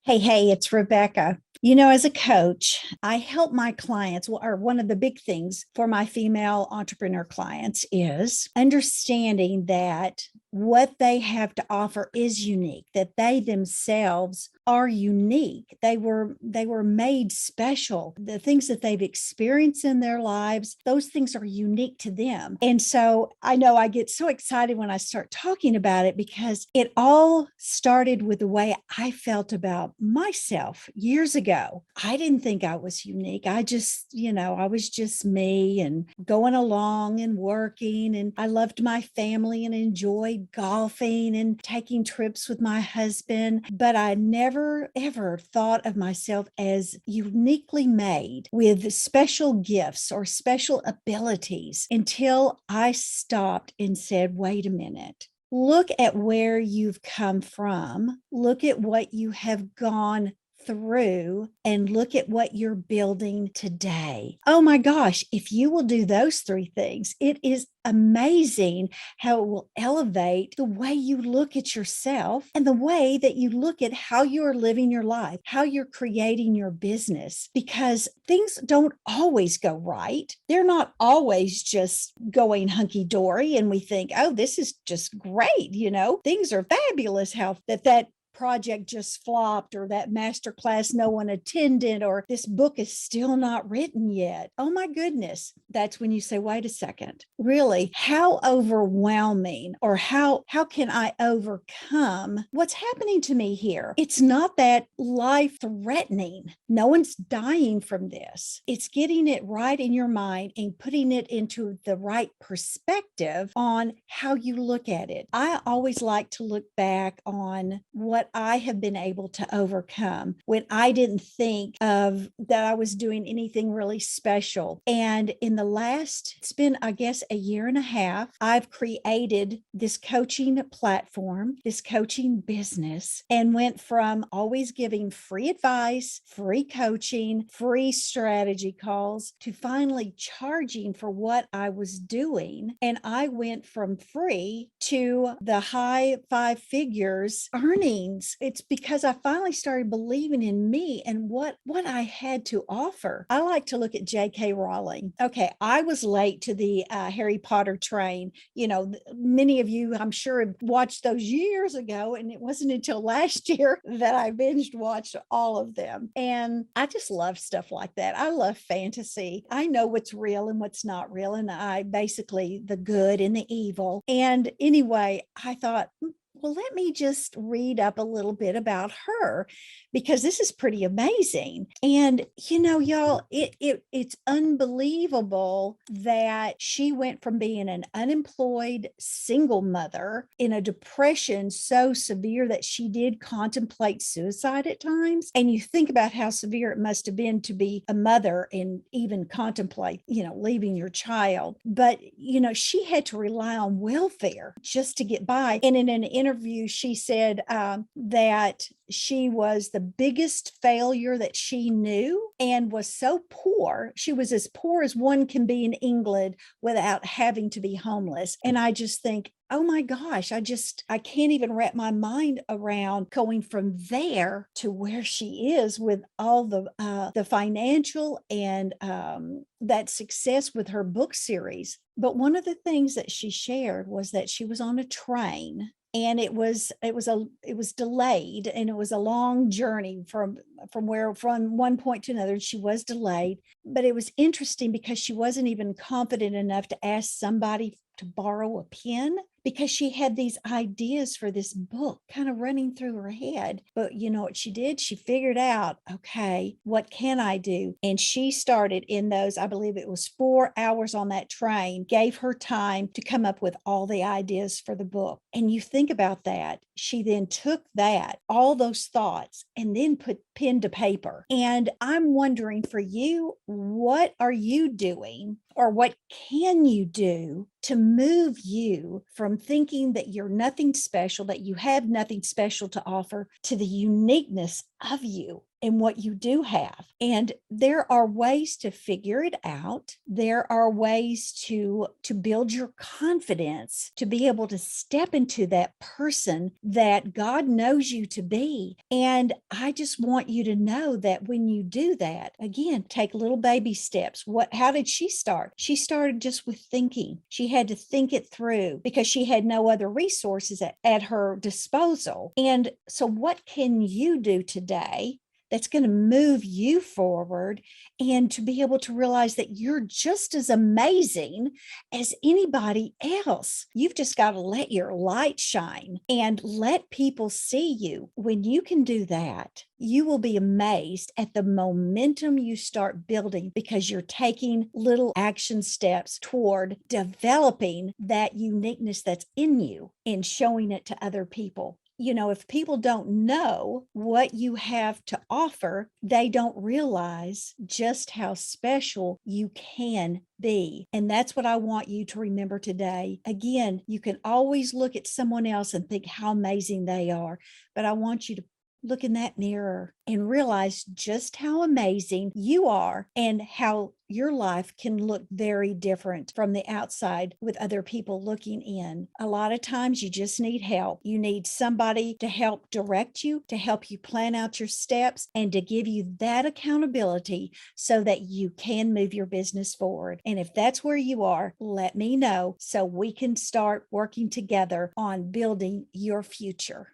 Hey, it's Rebecca. As a coach, I help my clients, or one of the big things for my female entrepreneur clients is understanding that what they have to offer is unique, that they themselves are unique. They were made special. The things that they've experienced in their lives, those things are unique to them. And so I know I get so excited when I start talking about it because it all started with the way I felt about myself years ago. I didn't think I was unique. I was just me and going along and working. And I loved my family and enjoyed golfing and taking trips with my husband. But I never, ever thought of myself as uniquely made with special gifts or special abilities until I stopped and said, wait a minute. Look at where you've come from. Look at what you have gone through and look at what you're building today. Oh my gosh, if you will do those three things, it is amazing how it will elevate the way you look at yourself and the way that you look at how you are living your life, how you're creating your business, because things don't always go right. They're not always just going hunky dory and we think, oh, this is just great. Things are fabulous. How that project just flopped, or that master class no one attended, or this book is still not written yet. Oh my goodness. That's when you say, wait a second, really, how overwhelming, or how can I overcome what's happening to me here? It's not that life threatening. No one's dying from this. It's getting it right in your mind and putting it into the right perspective on how you look at it. I always like to look back on what I have been able to overcome when I didn't think of that I was doing anything really special. And in the last, it's been, I guess, a year and a half, I've created this coaching platform, this coaching business, and went from always giving free advice, free coaching, free strategy calls to finally charging for what I was doing. And I went from free to the high five figures earnings. It's because I finally started believing in me and what I had to offer. I like to look at J.K. Rowling. Okay, I was late to the Harry Potter train. Many of you, I'm sure, have watched those years ago, and it wasn't until last year that I binged watched all of them. And I just love stuff like that. I love fantasy. I know what's real and what's not real, and I basically the good and the evil. And anyway, I thought, well, let me just read up a little bit about her because this is pretty amazing. And y'all, it's unbelievable that she went from being an unemployed single mother in a depression so severe that she did contemplate suicide at times. And you think about how severe it must have been to be a mother and even contemplate, leaving your child. But, she had to rely on welfare just to get by. And in an interview, she said that she was the biggest failure that she knew and was so poor. She was as poor as one can be in England without having to be homeless. And I just think, oh my gosh, I can't even wrap my mind around going from there to where she is with all the financial and that success with her book series. But one of the things that she shared was that she was on a train, and it was delayed, and it was a long journey from one point to another. She was delayed, but it was interesting because she wasn't even confident enough to ask somebody to borrow a pen because she had these ideas for this book kind of running through her head. But you know what she did? She figured out, okay, what can I do? And she started in those, I believe it was 4 hours on that train, gave her time to come up with all the ideas for the book. And you think about that. She then took that, all those thoughts, and then put pen to paper. And I'm wondering for you, what are you doing, or what can you do to move you from thinking that you're nothing special, that you have nothing special to offer, to the uniqueness of you and what you do have? And there are ways to figure it out. There are ways to build your confidence, to be able to step into that person that God knows you to be. And I just want you to know that when you do that, again, take little baby steps. How did she start? She started just with thinking. She had to think it through because she had no other resources at her disposal. And so what can you do today that's going to move you forward and to be able to realize that you're just as amazing as anybody else? You've just got to let your light shine and let people see you. When you can do that, you will be amazed at the momentum you start building because you're taking little action steps toward developing that uniqueness that's in you and showing it to other people. If people don't know what you have to offer, they don't realize just how special you can be. And that's what I want you to remember today. Again, you can always look at someone else and think how amazing they are, but I want you to look in that mirror and realize just how amazing you are and how your life can look very different from the outside with other people looking in. A lot of times you just need help. You need somebody to help direct you, to help you plan out your steps, and to give you that accountability so that you can move your business forward. And if that's where you are, let me know so we can start working together on building your future.